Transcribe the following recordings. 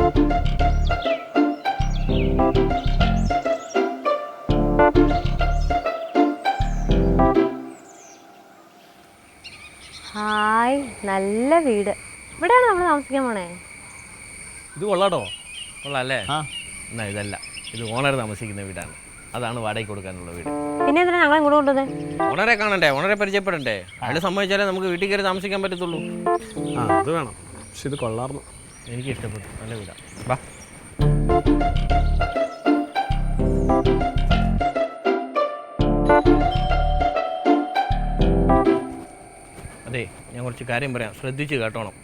Hi, നല്ല വീട്. ഇവിടെയാണ് നമ്മൾ താമസിക്കാൻ പോണേ. ഇത് കൊള്ളാട്ടോ, കൊള്ളാല്ലേ? എന്നാ ഇതല്ല, ഇത് ഓണർ താമസിക്കുന്ന വീടാണ്. അതാണ് വാടകയ്ക്ക് കൊടുക്കാനുള്ള വീട്. പിന്നെ എന്തിനാ ഞങ്ങളെ ഇങ്ങോട്ട് കൊണ്ടുവന്നേ? ഓണറെ കാണണ്ടേ, ഓണറെ പരിചയപ്പെടണ്ടേ? അയാൾ സമ്മതിച്ചാലേ നമുക്ക് വീട്ടിൽ കയറി താമസിക്കാൻ പറ്റത്തുള്ളൂ. അത് വേണം, പക്ഷെ ഇത് കൊള്ളാർന്നു. എനിക്ക് ഇഷ്ടപ്പെട്ടു, നല്ല വീടാ. വാ. അതെ, ഞാൻ കുറച്ച് കാര്യം പറയാം, ശ്രദ്ധിച്ച് കേട്ടോണം.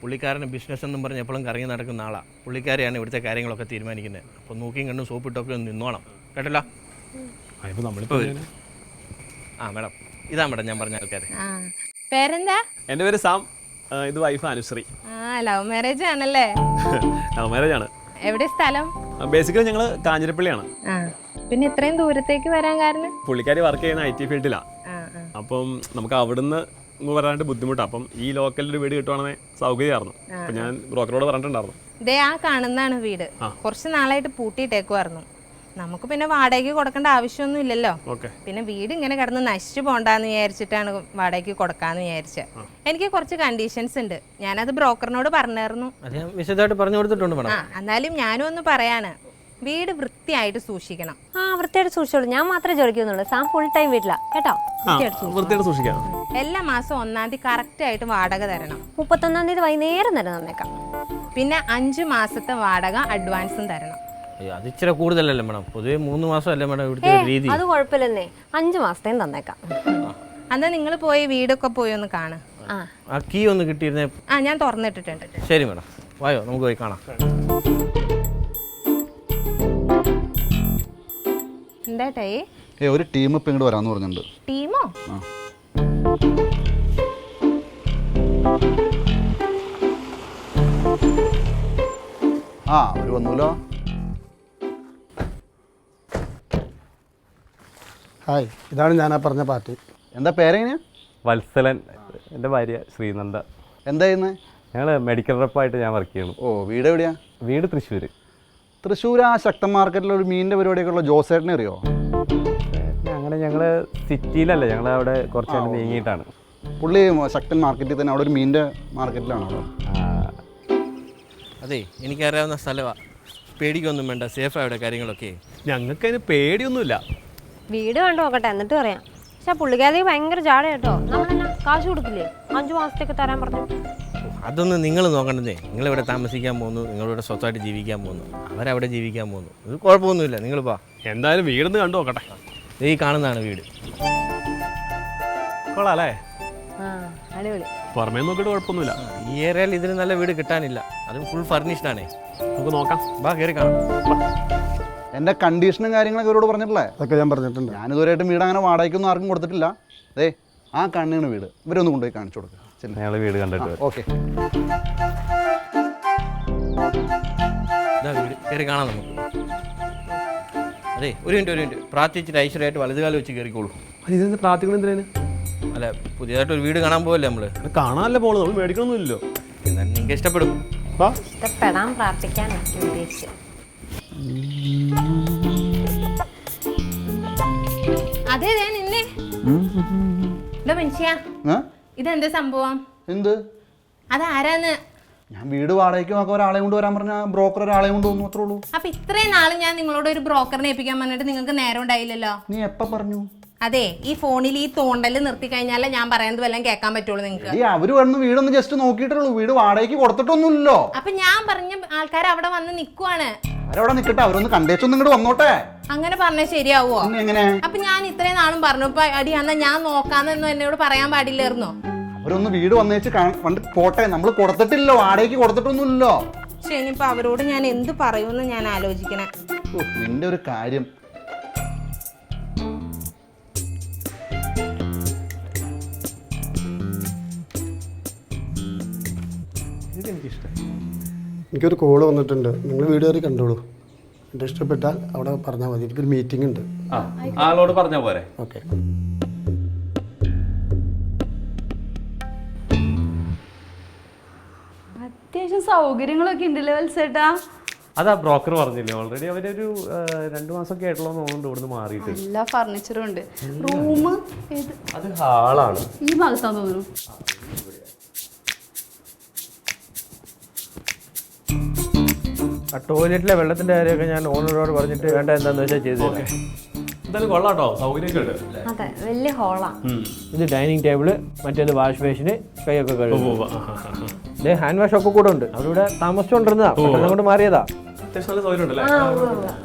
പുള്ളിക്കാരന് ബിസിനസ് എന്നും പറഞ്ഞ് എപ്പോഴും കറങ്ങി നടക്കുന്ന ആളാണ്. പുള്ളിക്കാരെയാണ് ഇവിടുത്തെ കാര്യങ്ങളൊക്കെ തീരുമാനിക്കുന്നത്. അപ്പോൾ നോക്കിയും കണ്ടും സോപ്പിട്ടൊക്കെ ഒന്ന് നിന്നോണം, കേട്ടല്ലോ? നമ്മളിപ്പോൾ മേഡം, ഇതാ മേഡം ഞാൻ പറഞ്ഞ ആൾക്കാർ. പേരെന്താ? എൻ്റെ പേര് സാം, ഇത് വൈഫ് അനുശ്രീ. ലവ് മാരേജ് ആണല്ലേ? ലവ് മാരേജ് ആണ്. എവിടെ സ്ഥലം? ബേസിക്കലി ഞങ്ങൾ കാഞ്ഞിരപ്പള്ളിയാണ്. പിന്നെ ഇത്രയും ദൂരത്തേക്ക് വരാൻ കാരണം? പുള്ളിക്കാരി വർക്ക് ചെയ്യുന്ന IT ഫീൽഡിലാണ്. അപ്പം നമുക്ക് അവിടുന്ന് വരാനായിട്ട് ബുദ്ധിമുട്ടാണ്. അപ്പം ഈ ലോക്കലിൽ വീട് കിട്ടുവാണെങ്കിൽ സൗകര്യമായിരുന്നു. അപ്പം ഞാൻ ബ്രോക്കറോട് പറഞ്ഞിട്ടുണ്ടായിരുന്നു. ഇതേ ആ കാണുന്നതാണ് വീട്. കുറച്ച് നാളായിട്ട് പൂട്ടിയിട്ടേക്കുമായിരുന്നു. നമുക്ക് പിന്നെ വാടകയ്ക്ക് കൊടുക്കേണ്ട ആവശ്യമൊന്നും ഇല്ലല്ലോ. പിന്നെ വീട് ഇങ്ങനെ കിടന്ന് നശിച്ചു പോണ്ടെന്ന് വിചാരിച്ചിട്ടാണ് വാടകയ്ക്ക് കൊടുക്കാന്ന് വിചാരിച്ചത്. എനിക്ക് കുറച്ച് കണ്ടീഷൻസ് ഉണ്ട്, ഞാനത് ബ്രോക്കറിനോട് പറഞ്ഞായിരുന്നു. എന്നാലും ഞാനും ഒന്ന് പറയാണ്, വീട് വൃത്തിയായിട്ട് സൂക്ഷിക്കണം. വൃത്തിയായിട്ട് സൂക്ഷിച്ചോളൂ. ഞാൻ മാത്രമേ ജോലിക്കുന്നുള്ളൂ. സാം ഫുൾ ടൈം വീട്ടിലാ, കേട്ടോ? വൃത്തിയായിട്ട് സൂക്ഷിക്കാം. എല്ലാ മാസം 1-ാം തീയതി കറക്റ്റ് ആയിട്ട് വാടക തരണം. 31-ാം തീയതി വൈകുന്നേരം തന്നെ തന്നേക്കാം. പിന്നെ 5 മാസത്തെ വാടക അഡ്വാൻസും തരണം. അത് ഇച്ചിരി കൂടുതലല്ലേ മേഡം? പൊതുവെ 3 മാസം അല്ലേ മേഡം ഇവിടുത്തെ രീതി? അത് കുഴപ്പമില്ലെന്നേ, 5 മാസത്തേയും തന്നേക്കാം. അന്നാ നിങ്ങൾ പോയി വീടൊക്കെ പോയി ഒന്ന് കാണാം. ആ കീ ഒന്ന് കിട്ടിയിരുന്നേ? ഞാൻ തുറന്നിട്ടിട്ടുണ്ട്. ശരി മേഡം, വായോ നമുക്ക് പോയി കാണാം. എന്താട്ടേ? ഒരു ടീം ഇപ്പം ഇങ്ങോട്ട് വരാമെന്ന് പറഞ്ഞിട്ടുണ്ട്. ടീമോ? അവർ വന്നൂലോ. ഹായ്, ഇതാണ് ഞാൻ പറഞ്ഞ പാർട്ടി. എന്താ പേരെങ്ങനെയാ? വത്സലൻ, എൻ്റെ ഭാര്യ ശ്രീനന്ദ. എന്താ ചെയ്യുന്നത്? ഞങ്ങൾ മെഡിക്കൽ റെപ്പായിട്ട് ഞാൻ വർക്ക് ചെയ്യണം. വീട് എവിടെയാ? വീട് തൃശ്ശൂർ. തൃശ്ശൂർ ആ ശക്തൻ മാർക്കറ്റിൽ ഒരു മീനിൻ്റെ പരിപാടിയൊക്കെ ഉള്ള ജോസേട്ടനെ അറിയോ? അങ്ങനെ ഞങ്ങൾ സിറ്റിയിലല്ല, ഞങ്ങൾ അവിടെ കുറച്ച് നീങ്ങിയിട്ടാണ്. പുള്ളി ശക്തൻ മാർക്കറ്റിൽ തന്നെ, അവിടെ ഒരു മീനിൻ്റെ മാർക്കറ്റിലാണ് അവിടെ. അതെ, എനിക്കറിയാവുന്ന സ്ഥലമാണ്. പേടിക്കൊന്നും വേണ്ട, സേഫാണ് അവിടെ കാര്യങ്ങളൊക്കെ. ഞങ്ങൾക്ക് അതിന് പേടിയൊന്നുമില്ല. വീട് കണ്ടു നോക്കട്ടെ, എന്നിട്ട് പറയാം. പക്ഷെ പുള്ളിക്കാരി ഭയങ്കര ജാട കേട്ടോ. നമ്മളെന്നാ കാശ് കൊടുക്കില്ലേ? 5 മാസത്തേക്ക് തരാൻ പറഞ്ഞു. അതൊന്നും നിങ്ങൾ നോക്കണ്ടേ. നിങ്ങളിവിടെ താമസിക്കാൻ പോകുന്നു, നിങ്ങളിവിടെ സ്വന്തമായിട്ട് ജീവിക്കാൻ പോകുന്നു, അവരവിടെ ജീവിക്കാൻ പോകുന്നു. ഇത് കുഴപ്പമൊന്നുമില്ല, നിങ്ങൾ പോ. എന്തായാലും വീടൊന്ന് കണ്ടു നോക്കട്ടെ. ഈ കാണുന്നതാണ് വീട്. കൊള്ളാല്ലേ? അടിപൊളി. പുറമേ നോക്കിയിട്ട് കുഴപ്പമൊന്നുമില്ല. ഈ ഏരിയയിൽ ഇതിന് നല്ല വീട് കിട്ടാനില്ല, അതും ഫുൾ ഫർണിഷ്ഡ് ആണേ. നമുക്ക് നോക്കാം, ബാ കയറി കാണാം. എൻ്റെ കണ്ടീഷനും കാര്യങ്ങളൊക്കെ ഇവരോട് പറഞ്ഞിട്ടില്ലേ? അതൊക്കെ ഞാൻ പറഞ്ഞിട്ടുണ്ട്. ഞാനിതുവരെയായിട്ടും വീട് അങ്ങനെ വാടകയ്ക്കൊന്നും ആർക്കും കൊടുത്തിട്ടില്ല. ആ കണ്ണിന് വീട് ഇവരൊന്നും കൊണ്ടുപോയി കാണിച്ചു കൊടുക്കുക. ഞങ്ങൾ വീട് കണ്ടിട്ട് ഓക്കെ, ഇതാ വീട്, കയറി കാണാം നമുക്ക്. അതെ, ഒരു മിനിറ്റ് പ്രാർത്ഥിച്ചിട്ട് ഐശ്വര്യമായിട്ട് വലതുകാലം വെച്ച് കയറിക്കോളൂ. ഇതെന്ത് പ്രാർത്ഥിക്കണം? എന്തിനാണ്? അല്ല, പുതിയതായിട്ട് ഒരു വീട് കാണാൻ പോവല്ലേ നമ്മള്? കാണാനല്ലേ പോകണം, നമ്മൾ മേടിക്കണമെന്നില്ലല്ലോ. എന്നാലും നിങ്ങൾക്ക് ഇഷ്ടപ്പെടും. ഇഷ്ടപ്പെടാൻ പ്രാർത്ഥിക്കാൻ ഉദ്ദേശിച്ചു. അതെ നിന്നെ മനുഷ്യ, ഇതെന്താ സംഭവം? എന്ത്? അതാരാന്ന്? ഞാൻ വീട് വാടകയ്ക്ക് നോക്കാൻ ഒരാളെ കൊണ്ട് വരാൻ പറഞ്ഞ ബ്രോക്കർ ഒരാളെ കൊണ്ട് വന്നു, അത്രേ ഉള്ളൂ. അപ്പൊ ഇത്രയും നാള് ഞാൻ നിങ്ങളോട് ഒരു ബ്രോക്കറിനെ ഏൽപ്പിക്കാൻ പറഞ്ഞിട്ട് നിങ്ങൾക്ക് നേരം ഉണ്ടായില്ലല്ലോ. നീ എപ്പ പറഞ്ഞു? അതെ, ഈ ഫോണിൽ ഈ തോണ്ടല് നിർത്തി കഴിഞ്ഞാലേ ഞാൻ പറയുന്നത് വല്ലതും കേൾക്കാൻ പറ്റുള്ളൂ നിങ്ങൾക്ക്. അവര് വന്ന് വീടൊന്ന് ജസ്റ്റ് നോക്കിയിട്ടുള്ളൂ, വീട് വാടകയ്ക്ക് കൊടുത്തിട്ടൊന്നുമില്ലല്ലോ. അപ്പൊ ഞാൻ പറഞ്ഞ ആൾക്കാർ അവിടെ വന്ന് നിക്കുവാണ്. അവരവിടെ നിക്കട്ടെ, അവരൊന്ന് കണ്ടേച്ചൊന്നും ഇങ്ങോട്ട് വന്നോട്ടെ. അങ്ങനെ പറഞ്ഞാൽ ശരിയാവോ? എങ്ങനെ? അപ്പൊ ഞാൻ ഇത്രയും നാളും പറഞ്ഞു, ഇപ്പൊ അടി എന്നാ ഞാൻ നോക്കാന്നൊന്നും എന്നോട് പറയാൻ പാടില്ലായിരുന്നോ? അവരൊന്ന് വീട് വന്നേച്ച് പോട്ടെ, നമ്മൾ കൊടുത്തിട്ടില്ലോ, വാടകയ്ക്ക് കൊടുത്തിട്ടൊന്നുമില്ലല്ലോ. പക്ഷെ ഇനിയിപ്പൊ അവരോട് ഞാൻ എന്ത് പറയൂന്ന് ഞാൻ ആലോചിക്കണേ. നിന്റെ ഒരു കാര്യം. എനിക്കൊരു കോള് വന്നിട്ടുണ്ട്, നിങ്ങൾ വീട് കയറി കണ്ടോളൂ. എൻ്റെ ഇഷ്ടപ്പെട്ടാൽ അവിടെ പറഞ്ഞാൽ മതി. എനിക്കൊരു മീറ്റിംഗ് ഉണ്ട്. ആളോട് പറഞ്ഞാൽ പോരെ? ഓക്കെ. അത്യാവശ്യം സൗകര്യങ്ങളൊക്കെ ഉണ്ടല്ലോ വത്സേട്ടാ. അതാ ബ്രോക്കർ പറഞ്ഞില്ലേ, ഓൾറെഡി അവരൊരു 2 മാസമൊക്കെ ആയിട്ടുള്ള തോന്നുന്നുണ്ട് ഇവിടുന്ന് മാറിയിട്ട്. എല്ലാ ഫർണിച്ചറും ഉണ്ട്. റൂം ഏത്? അത് ഹാളാണ്. ഈ ഭാഗത്താന്ന് തോന്നുന്നു. ആ ടോയ്ലറ്റിലെ വെള്ളത്തിൻ്റെ കാര്യമൊക്കെ ഞാൻ ഓണറോട് പറഞ്ഞിട്ട് വേണ്ട എന്താണെന്ന് വെച്ചാൽ ചെയ്തു. എന്തായാലും കൊള്ളാട്ടോ, സൗകര്യമൊക്കെ ഉണ്ട്. അതെ, വലിയ ഹോളാ. ഇത് ഡൈനിങ് ടേബിള്, മറ്റേത് വാഷ് ബേസിന്, കൈയൊക്കെ കഴുകും. ഇത് ഹാൻഡ് വാഷ് ഒക്കെ കൂടെ ഉണ്ട്. അവരിവിടെ താമസിച്ചുകൊണ്ടിരുന്നതാ, പെട്ടെന്ന് കൊണ്ട് മാറിയതാ. അത്യാവശ്യം നല്ല സൗകര്യം ഉണ്ടല്ലേ?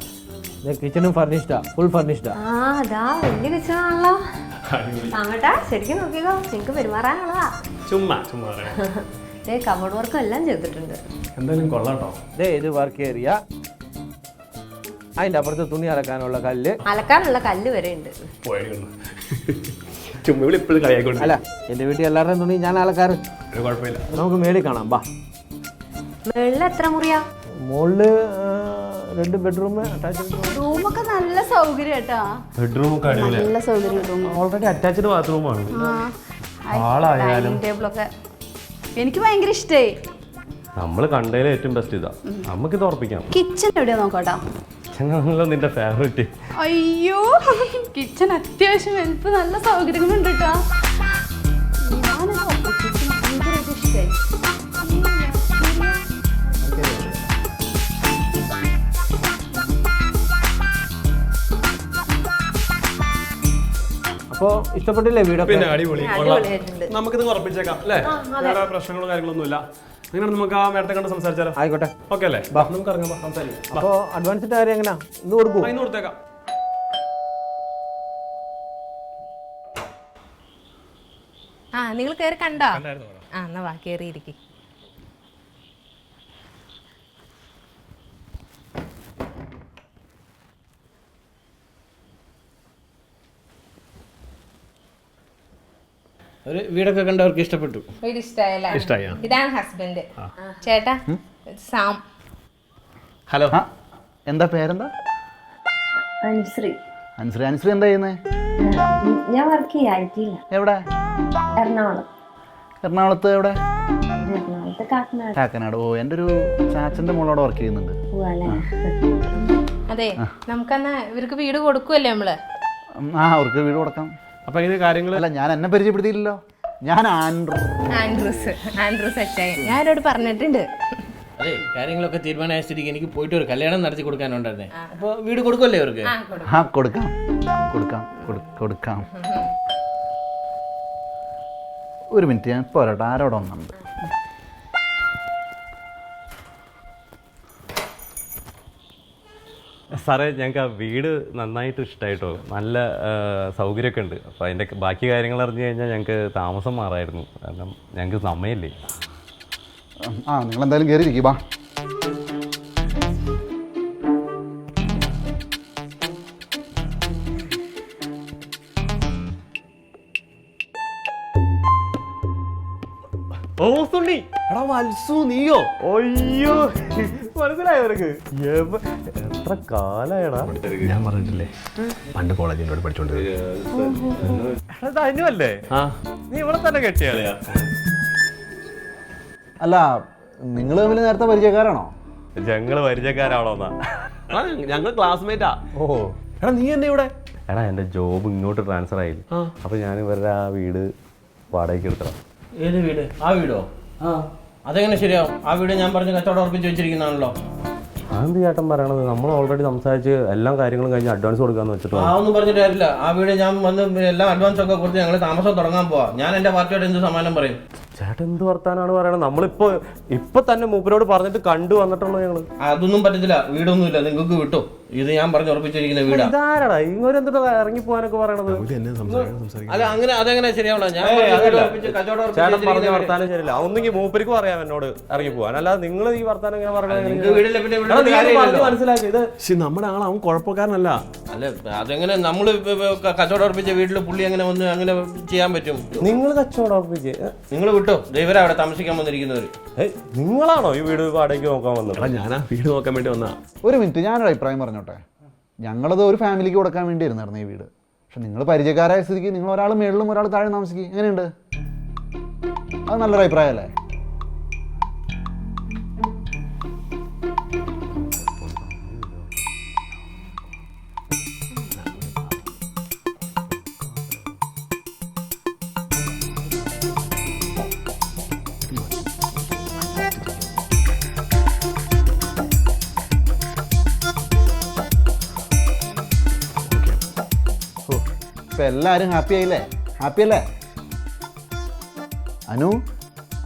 കിച്ചണും ഫർണിഷ്ഡാ, ഫുൾ ഫർണിഷ്ഡാ. അതാ വലിയ കിച്ചണാണല്ലോ. താമട്ടാ ശരിക്കും നോക്കിയോ, നിനക്ക് പെരുമാറാനുള്ളതാ. ചുമ്മാ കബോർഡ് വർക്കും എല്ലാം ചെയ്തിട്ടുണ്ട്. എന്തായാലും കൊള്ളാട്ടോ. ഇത് വർക്ക് ഏരിയ, അതിൻ്റെ അപ്പുറത്ത് തുണി അലക്കാനുള്ള കല്ല്, അലക്കാനുള്ള കല്ല് വരെ ഉണ്ട്. ചുമ്മാ ഇപ്പോഴും കളിയാക്കൊണ്ട്. അല്ല, എൻ്റെ വീട്ടിൽ എല്ലാവരുടെയും തുണി ഞാൻ അലക്കാറ്. കുഴപ്പമില്ല. നമുക്ക് മേളിൽ കാണാം, ബാ. വെള്ളം എത്ര മുറിയാ? മുകളില് 2 ബെഡ്റൂം, അറ്റാച്ച്ഡ് റൂമൊക്കെ നല്ല സൗകര്യം കേട്ടാ. ബെഡ്റൂം ഒക്കെ നല്ല സൗകര്യം റൂം. ഓൾറെഡി അറ്റാച്ച്ഡ് ബാത്റൂമാണ്. ഡൈനിങ് ടേബിളൊക്കെ എനിക്ക് ഭയങ്കര ഇഷ്ടമായി. നമ്മൾ കണ്ടതിൽ ഏറ്റവും ബെസ്റ്റ് ഇതാ. നമുക്കിത് ഉറപ്പിക്കാം. കിച്ചൺ എവിടെയാ നോക്കട്ടാ. കിച്ചണാണല്ലോ നിന്റെ ഫേവറേറ്റ്. അയ്യോ, കിച്ചൺ അത്യാവശ്യം വലുപ്പ്, നല്ല സൗകര്യങ്ങളുണ്ട് കേട്ടാ. ഇഷ്ടമായി. അപ്പോൾ ഇഷ്ടപ്പെട്ടില്ലേ വീടൊക്കെ? പിന്നെ അടിപൊളി, കൊള്ളാം. അടിപൊളിയായിട്ടുണ്ട്. നമുക്കിത് ഉറപ്പിച്ചേക്കാം അല്ലേ? വേറെ പ്രശ്നങ്ങളോ കാര്യങ്ങളൊന്നുമില്ല. അങ്ങനെ നമുക്ക് ആ മേടത്തെ കണ്ട് സംസാരിച്ചാലോ? ആയിക്കോട്ടെ, ഓക്കെ അല്ലേ? നമുക്ക് ഇറങ്ങാം, സംസാരിക്കാം. അപ്പോൾ അഡ്വാൻസിൻ്റെ കാര്യം എങ്ങനെയാ? ഇന്ന് കൊടുക്കൂ? ഇന്ന് കൊടുത്തേക്കാം. നിങ്ങൾ കയറി കണ്ടോ? എന്നാ വാ, കയറിയിരിക്കും. ഒരു വീടൊക്കെ കണ്ടവർക്ക് ഇഷ്ടപ്പെട്ടു. വീട് ഇഷ്ടമായല്ലേ? ഇഷ്ടമായി. ഇതാണ് ഹസ്ബൻഡ്. ചേട്ടാ, സാം. ഹലോ. എന്താ പേരെന്താ? അനുശ്രീ. അനുശ്രീ എന്താ ചെയ്യുന്നേ? ഞാൻ വർക്ക് ചെയ്യാറ്റില്ല. എവിടെ? എറണാകുളം. എറണാകുളത്ത് എവിടെ? എറണാകുളത്ത് കാക്കനാട്. കാക്കനാട്. ഓ, എൻ്റെ ഒരു ചാച്ചൻ്റെ മോളോടെ വർക്ക് ചെയ്യുന്നുണ്ട്. അതെ, നമുക്കെന്നാ ഇവർക്ക് വീട് കൊടുക്കുമല്ലേ നമ്മള്? അവർക്ക് വീട് കൊടുക്കാം. അപ്പൊ ഇങ്ങനെ കാര്യങ്ങൾ. അല്ല, ഞാൻ എന്നെ പരിചയപ്പെടുത്തിയില്ലല്ലോ. ഞാൻ ആൻഡ്രൂസ് അച്ചായൻ. ഞാനോട് പറഞ്ഞിട്ടുണ്ട്. അതെ, കാര്യങ്ങളൊക്കെ തീരുമാനമായ സ്ഥിതിക്ക് എനിക്ക് പോയിട്ട് ഒരു കല്യാണം നടത്തി കൊടുക്കാനുണ്ടായിരുന്നേ. അപ്പോൾ വീട് കൊടുക്കുമല്ലേ അവർക്ക്? കൊടുക്കാം. ഒരു മിനിറ്റ്, ഞാൻ പോരാട്ടെ, ആരോടെ ഒന്നുണ്ട്. സാറേ, ഞങ്ങൾക്ക് ആ വീട് നന്നായിട്ട് ഇഷ്ടമായിട്ടോ. നല്ല സൗകര്യമൊക്കെ ഉണ്ട്. അപ്പോൾ അതിൻ്റെ ബാക്കി കാര്യങ്ങൾ അറിഞ്ഞു കഴിഞ്ഞാൽ ഞങ്ങൾക്ക് താമസം മാറായിരുന്നു. കാരണം ഞങ്ങൾക്ക് സമയമില്ലേ. നിങ്ങൾ എന്തായാലും കയറിയിരിക്കും, ബാ. ഓ സുണ്ണി, എടാ വത്സു, നീയോ? അയ്യോ, മനസ്സിലായവർക്ക് എത്ര കാലായടാ. ഞാൻ പറഞ്ഞിട്ടില്ലേ, പണ്ട് കോളേജിനോട് പഠിച്ചോണ്ട് അനുവല്ലേ? നീ ഇവിടെ തന്നെ കെട്ടിയാളെയാ? അല്ല, നിങ്ങൾ തമ്മിൽ നേരത്തെ പരിചയക്കാരാണോ? ഞങ്ങള് പരിചയക്കാരാണോന്നാ? ഞങ്ങൾ ക്ലാസ്മേറ്റാ. ഓ, എടാ നീ എന്നെ ഇവിടെ? എടാ, എൻ്റെ ജോബ് ഇങ്ങോട്ട് ട്രാൻസ്ഫർ ആയില്ല. അപ്പൊ ഞാൻ ഇവരുടെ ആ വീട് വാടകയ്ക്ക് എടുത്തടാ. ഏത് വീട്? ആ വീടോ? അതെങ്ങനെ ശരിയാവും? ആ വീട് ഞാൻ പറഞ്ഞ് കച്ചവടം ഉറപ്പിച്ച് വെച്ചിരിക്കുന്നതാണല്ലോ. അതെന്ത് ചേട്ടൻ പറയണത്? നമ്മൾ ഓൾറെഡി സംസാരിച്ച് എല്ലാം കാര്യങ്ങളും കഴിഞ്ഞ് അഡ്വാൻസ് കൊടുക്കാന്ന് വെച്ചിട്ട്. ഒന്നും പറഞ്ഞിട്ട് കാര്യമില്ല. ആ വീട് ഞാൻ വന്ന് എല്ലാം അഡ്വാൻസ് ഒക്കെ കൊടുത്ത് ഞങ്ങൾ താമസം തുടങ്ങാൻ പോവാ. ഞാൻ എൻ്റെ പാർട്ടിയോട് എന്ത് സമാനം പറയും? ചേട്ടൻ എന്ത് വർത്താനാണ് പറയണത്? ഇപ്പൊ തന്നെ മൂപ്പരോട് പറഞ്ഞിട്ട് കണ്ടു വന്നിട്ടുള്ളൂ ഞങ്ങള്. അതൊന്നും പറ്റത്തില്ല, വീടൊന്നുമില്ല, നിങ്ങൾക്ക് വിട്ടോ. ഇത് ഞാൻ പറഞ്ഞ് ഉറപ്പിച്ചിരിക്കുന്ന വീടാ. ഇതാരടാ ഇങ്ങനെ എന്തിനാ ഇറങ്ങി പോകാനൊക്കെ പറയണത്? അല്ല, അങ്ങനെ അതെങ്ങനെ ശരിയാവണം? ഞാൻ ചേട്ടൻ പറഞ്ഞ വർത്താനം ശരിയല്ല. ഒന്നെങ്കിൽ മൂപ്പരിക്ക് പറയാം എന്നോട് ഇറങ്ങി പോകാൻ. അല്ലാതെ നിങ്ങൾ ഈ വർത്താനം ഇങ്ങനെ പറയണത് മനസ്സിലാക്കി. ഇത് നമ്മുടെ ആൾ, അവൻ കുഴപ്പക്കാരനല്ല. അല്ല, അതെങ്ങനെ നമ്മള് കച്ചവടം ഉറപ്പിച്ച വീട്ടിൽ പുള്ളി അങ്ങനെ വന്ന് അങ്ങനെ ചെയ്യാൻ പറ്റും? നിങ്ങൾ കച്ചവടം ഉറപ്പിച്ച് നിങ്ങൾ വിട്ടോ. ദൈവരാ അവിടെ താമസിക്കാൻ വന്നിരിക്കുന്നവര്. നിങ്ങളാണോ ഈ വീട് വാടകയ്ക്ക് നോക്കാൻ വന്നത്? ഞാനാ വീട് നോക്കാൻ വേണ്ടി വന്നാ. ഒരു മിനിറ്റ്, ഞാനൊരു അഭിപ്രായം പറഞ്ഞോട്ടെ. ഞങ്ങളത് ഒരു ഫാമിലിക്ക് കൊടുക്കാൻ വേണ്ടി ഇരുന്നായിരുന്നു ഈ വീട്. പക്ഷെ നിങ്ങൾ പരിചയക്കാരായ സ്ഥിതിക്ക് നിങ്ങൾ ഒരാൾ മേളിലും ഒരാൾ താഴെ താമസിക്കുക. എങ്ങനെയുണ്ട്? അത് നല്ലൊരു അഭിപ്രായമല്ലേ? ഇപ്പം എല്ലാവരും ഹാപ്പി ആയില്ലേ? ഹാപ്പി അല്ലേ?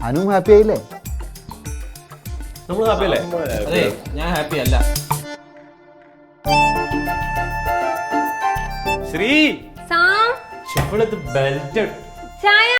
അനു ഹാപ്പി ആയില്ലേ? നമ്മൾ ഹാപ്പി അല്ലേ? അതെ, ഞാൻ ഹാപ്പി അല്ല. ശ്രീ സാം ബെൽറ്റ് ചായ